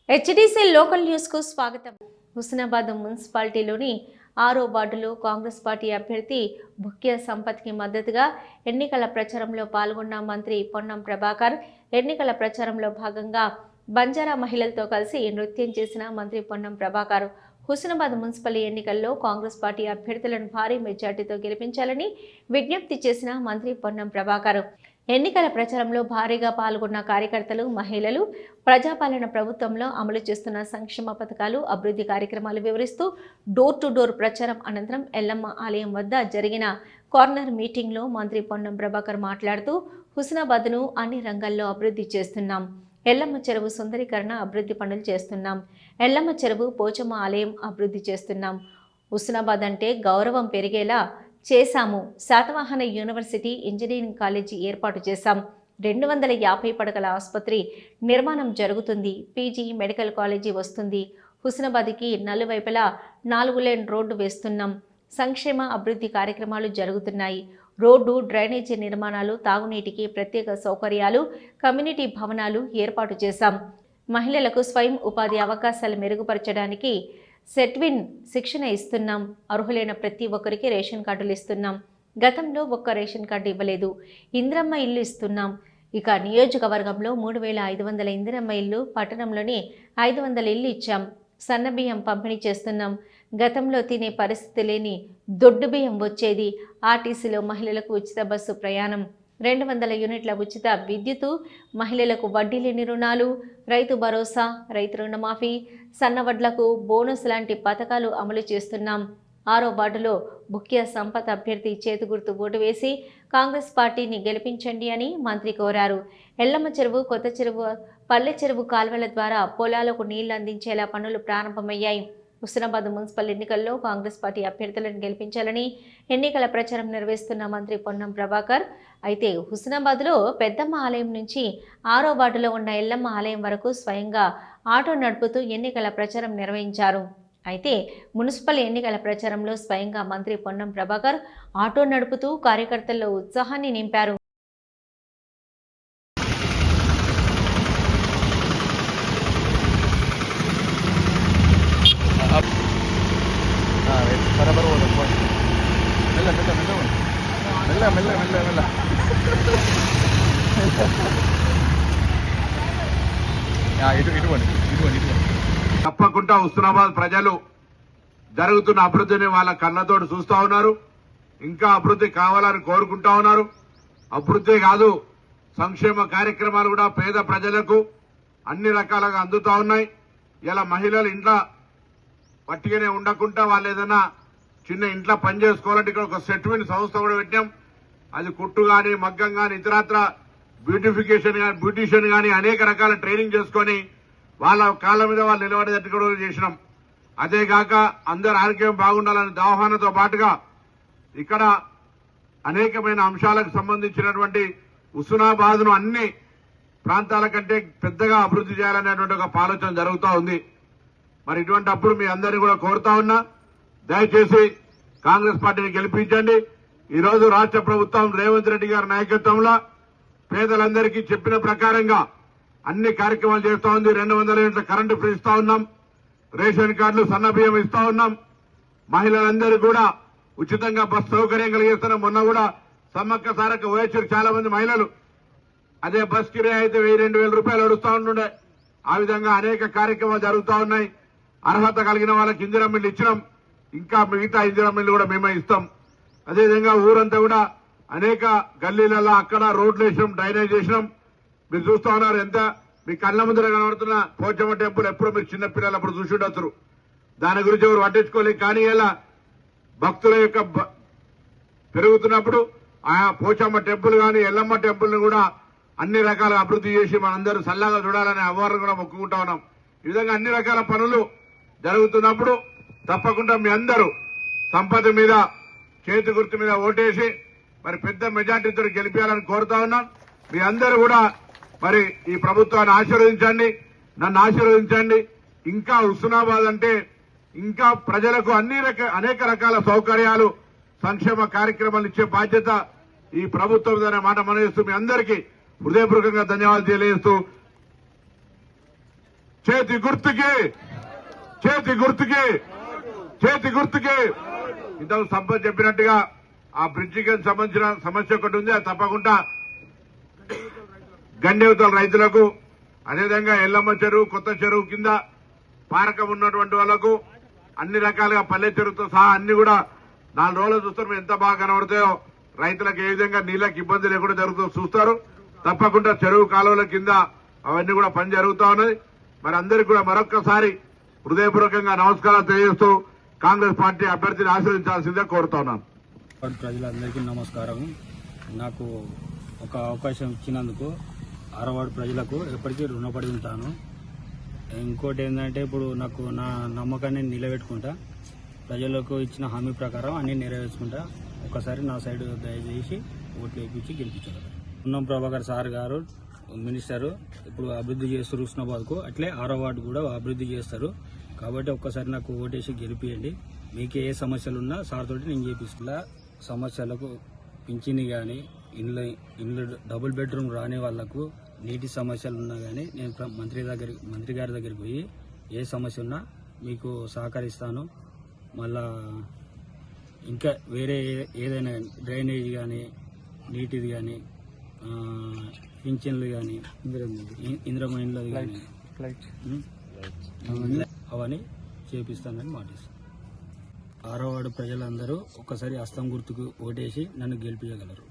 హెచ్డీసీ local news కు స్వాగతం. హుస్నాబాద్ మున్సిపాలిటీలోని 6వ వార్డులో కాంగ్రెస్ పార్టీ అభ్యర్థి భుక్యా సంపత్కి మద్దతుగా ఎన్నికల ప్రచారంలో పాల్గొన్న మంత్రి పొన్నం ప్రభాకర్. ఎన్నికల ప్రచారంలో భాగంగా బంజారా మహిళలతో కలిసి నృత్యం చేసిన మంత్రి పొన్నం ప్రభాకర్ హుస్నాబాద్ మున్సిపల్ ఎన్నికల్లో కాంగ్రెస్ పార్టీ అభ్యర్థులను భారీ మెజార్టీతో గెలిపించాలని విజ్ఞప్తి చేసిన మంత్రి పొన్నం ప్రభాకర్. ఎన్నికల ప్రచారంలో భారీగా పాల్గొన్న కార్యకర్తలు, మహిళలు ప్రజాపాలన ప్రభుత్వంలో అమలు చేస్తున్న సంక్షేమ పథకాలు, అభివృద్ధి కార్యక్రమాలు వివరిస్తూ డోర్ టు డోర్ ప్రచారం అనంతరం ఎల్లమ్మ ఆలయం వద్ద జరిగిన కార్నర్ మీటింగ్లో మంత్రి పొన్నం ప్రభాకర్ మాట్లాడుతూ హుస్నాబాద్ను అన్ని రంగాల్లో అభివృద్ధి చేస్తున్నాం. ఎల్లమ్మ చెరువు సుందరీకరణ అభివృద్ధి పనులు చేస్తున్నాం. ఎల్లమ్మ చెరువు, పోచమ్మ ఆలయం అభివృద్ధి చేస్తున్నాం. హుస్నాబాద్ అంటే గౌరవం పెరిగేలా చేశాము. శాతవాహన యూనివర్సిటీ ఇంజనీరింగ్ కాలేజీ ఏర్పాటు చేశాం. 250 పడకల ఆసుపత్రి నిర్మాణం జరుగుతుంది. పీజీ మెడికల్ కాలేజీ వస్తుంది. హుస్నాబాద్కి నలువైపులా 4 లేన్ రోడ్డు వేస్తున్నాం. సంక్షేమ అభివృద్ధి కార్యక్రమాలు జరుగుతున్నాయి. రోడ్డు, డ్రైనేజీ నిర్మాణాలు, తాగునీటికి ప్రత్యేక సౌకర్యాలు, కమ్యూనిటీ భవనాలు ఏర్పాటు చేశాం. మహిళలకు స్వయం ఉపాధి అవకాశాలు మెరుగుపరచడానికి సెట్విన్ శిక్షణ ఇస్తున్నాం. అర్హులైన ప్రతి ఒక్కరికి రేషన్ కార్డులు ఇస్తున్నాం. గతంలో ఒక్క రేషన్ కార్డు ఇవ్వలేదు. ఇందిరమ్మ ఇల్లు ఇస్తున్నాం. ఇక నియోజకవర్గంలో 3500 ఇందిరమ్మ ఇల్లు, పట్టణంలోని 500 ఇల్లు ఇచ్చాం. సన్నబియ్యం పంపిణీ చేస్తున్నాం. గతంలో తినే పరిస్థితి లేని దొడ్డు బియ్యం వచ్చేది. ఆర్టీసీలో మహిళలకు ఉచిత బస్సు ప్రయాణం, 200 యూనిట్ల ఉచిత విద్యుత్తు, మహిళలకు వడ్డీ లేని రుణాలు, రైతు భరోసా, రైతు రుణమాఫీ, సన్నవడ్లకు బోనస్ లాంటి పథకాలు అమలు చేస్తున్నాం. 6వ వార్డులో భుక్యా సంపత్ అభ్యర్థి చేతి గుర్తు ఓటు వేసి కాంగ్రెస్ పార్టీని గెలిపించండి అని మంత్రి కోరారు. ఎల్లమ్మ చెరువు, కొత్త చెరువు, పల్లె చెరువు కాల్వల ద్వారా పొలాలకు నీళ్లు అందించేలా పనులు ప్రారంభమయ్యాయి. హుస్నాబాద్ మున్సిపల్ ఎన్నికల్లో కాంగ్రెస్ పార్టీ అభ్యర్థులను గెలిపించాలని ఎన్నికల ప్రచారం నిర్వహిస్తున్న మంత్రి పొన్నం ప్రభాకర్. అయితే హుస్నాబాద్లో పెద్దమ్మ ఆలయం నుంచి 6వ వార్డులో ఉన్న ఎల్లమ్మ ఆలయం వరకు స్వయంగా ఆటో నడుపుతూ ఎన్నికల ప్రచారం నిర్వహించారు. అయితే మున్సిపల్ ఎన్నికల ప్రచారంలో స్వయంగా మంత్రి పొన్నం ప్రభాకర్ ఆటో నడుపుతూ కార్యకర్తల్లో ఉత్సాహాన్ని నింపారు. తప్పకుండా హుస్నాబాద్ ప్రజలు జరుగుతున్న అభివృద్ధిని వాళ్ళ కళ్ళతోటి చూస్తా ఉన్నారు. ఇంకా అభివృద్ధి కావాలని కోరుకుంటా ఉన్నారు. అభివృద్ధి కాదు, సంక్షేమ కార్యక్రమాలు కూడా పేద ప్రజలకు అన్ని రకాలుగా అందుతా ఉన్నాయి. ఇలా మహిళలు ఇంట్లో పట్టిగానే ఉండకుండా వాళ్ళు ఏదైనా చిన్న ఇంట్లో పని చేసుకోవాలంటే ఇక్కడ ఒక సెట్విన్ సంస్థ కూడా పెట్టాం. అది కుట్టు కానీ, మగ్గం కానీ, ఇతరత్ర బ్యూటిషియన్ కానీ అనేక రకాల ట్రైనింగ్ చేసుకొని వాళ్ళ కాళ్ళ మీద వాళ్ళు నిలబడేటట్టు కూడా చేసినాం. అదేగాక అందరు ఆరోగ్యం బాగుండాలనే ఆహ్వానంతో పాటుగా ఇక్కడ అనేకమైన అంశాలకు సంబంధించినటువంటి హుస్నాబాద్ ను అన్ని ప్రాంతాల కంటే పెద్దగా అభివృద్ధి చేయాలనేటువంటి ఒక ఆలోచన జరుగుతూ ఉంది. మరి ఇటువంటి అప్పుడు మీ అందరినీ కూడా కోరుతా ఉన్నా, దయచేసి కాంగ్రెస్ పార్టీని గెలిపించండి. ఈ రోజు రాష్ట్ర ప్రభుత్వం రేవంత్ రెడ్డి గారి నాయకత్వంలో పేదలందరికీ చెప్పిన ప్రకారంగా అన్ని కార్యక్రమాలు చేస్తా ఉంది. 200 యూనిట్ల కరెంటు ఫ్రీ ఇస్తా ఉన్నాం. రేషన్ కార్డులు, సన్న బియ్యం ఇస్తా ఉన్నాం. మహిళలందరూ కూడా ఉచితంగా బస్సు సౌకర్యం కలిగిస్తున్నాం. మొన్న కూడా సమ్మక్క సారక్క వయస్సు చాలా మంది మహిళలు అదే బస్ కిరాయి అయితే 1000-2000 రూపాయలు అడుగుతా ఉంటుండే. ఆ విధంగా అనేక కార్యక్రమాలు జరుగుతూ ఉన్నాయి. అర్హత కలిగిన వాళ్ళకి ఇందిరమ్మ ఇచ్చినాం. ఇంకా మిగతా ఇందిరమ్మ కూడా మేమే ఇస్తాం. అదేవిధంగా ఊరంతా కూడా అనేక గల్లీలలో అక్కడ రోడ్లు వేసినాం, డ్రైనేజ్ చేసినాం. మీరు చూస్తా ఉన్నారు. ఎంత మీ కళ్ళ ముందర కనబడుతున్న పోచమ్మ టెంపుల్ ఎప్పుడో మీరు చిన్నపిల్లలు అప్పుడు చూసి ఉండొచ్చు. దాని గురించి ఎవరు పట్టించుకోలేదు. కానీ ఇలా భక్తుల యొక్క పెరుగుతున్నప్పుడు ఆ పోచమ్మ టెంపుల్ కానీ, ఎల్లమ్మ టెంపుల్ ను కూడా అన్ని రకాల అభివృద్ధి చేసి మనందరూ సల్లాగా చూడాలనే అవ్వారు కూడా మొక్కుకుంటా ఉన్నాం. ఈ విధంగా అన్ని రకాల పనులు జరుగుతున్నప్పుడు తప్పకుండా మీ అందరూ సంపద మీద, చేతి గుర్తు మీద ఓటేసి మరి పెద్ద మెజార్టీతో గెలిపించాలని కోరుతా ఉన్నాం. మీ అందరూ కూడా మరి ఈ ప్రభుత్వాన్ని ఆశీర్వదించండి, నన్ను ఆశీర్వదించండి. ఇంకా హుస్నాబాద్ అంటే ఇంకా ప్రజలకు అనేక రకాల సౌకర్యాలు, సంక్షేమ కార్యక్రమాలు ఇచ్చే బాధ్యత ఈ ప్రభుత్వం అనే మాట మనవిస్తూ మీ అందరికీ హృదయపూర్వకంగా ధన్యవాదాలు తెలియజేస్తూ చేతి గుర్తుకి చేతి గుర్తుకి చేతి గుర్తుకి. ఇంతకు సంపత్ చెప్పినట్టుగా ఆ బ్రిడ్జికి సంబంధించిన సమస్య ఒకటి ఉంది, అది తప్పకుండా గండేవతల రైతులకు, అదేవిధంగా ఎల్లమ్మ చెరువు, కొత్త చెరువు కింద పారకం ఉన్నటువంటి వాళ్లకు అన్ని రకాలుగా పల్లె చెరువుతో సహా అన్ని కూడా 4 రోజులు చూస్తారు. ఎంత బాగా కనబడతాయో రైతులకు ఏ విధంగా నీళ్ళకి ఇబ్బంది లేకుండా జరుగుతుందో చూస్తారు. తప్పకుండా చెరువు కాలువల కింద అవన్నీ కూడా పని జరుగుతూ ఉన్నది. మరి అందరికీ కూడా మరొక్కసారి హృదయపూర్వకంగా నమస్కారాలు తెలియజేస్తూ కాంగ్రెస్ పార్టీ అభ్యర్థిని ఆశీర్వదించాల్సిందిగా కోరుతా ఉన్నాను. ప్రజలందరికీ నమస్కారం. నాకు ఒక అవకాశం ఇచ్చినందుకు ఆరవాడ ప్రజలకు ఎప్పటికీ రుణపడి ఉంటాను. ఇంకోటి ఏంటంటే ఇప్పుడు నాకు నా నమ్మకాన్ని నిలబెట్టుకుంటా, ప్రజలకు ఇచ్చిన హామీ ప్రకారం అన్ని నెరవేర్చుకుంటా. ఒకసారి నా సైడ్ దయచేసి ఓట్లు వేయించి గెలిపించగలరు. పొన్నం ప్రభాకర్ సార్ గారు మినిస్టరు ఇప్పుడు అభివృద్ధి చేస్తారు హుస్నాబాద్కు, అట్లే 6వ వార్డు కూడా అభివృద్ధి చేస్తారు. కాబట్టి ఒక్కసారి నాకు ఓటేసి గెలిపియండి. మీకు ఏ సమస్యలు ఉన్నా సార్ తోటి నేను చేపిస్తున్నా. సమస్యలకు పింఛని కానీ, ఇండ్లు డబుల్ బెడ్రూమ్ రాని వాళ్లకు నీటి సమస్యలు ఉన్నా కానీ నేను మంత్రి గారి దగ్గరికి పోయి ఏ సమస్య ఉన్నా మీకు సహకరిస్తాను. మళ్ళా ఇంకా వేరే ఏదైనా డ్రైనేజ్ కానీ, నీటిది కానీ, పింఛన్లు కానీ, ఇందిరమ్మ ఇండ్లది కానీ అవన్నీ చేపిస్తానని మాటిస్తాను. 6వ వార్డు ప్రజలందరూ ఒక్కసారి హస్తం గుర్తుకు ఓటేసి నన్ను గెలిపించగలరు.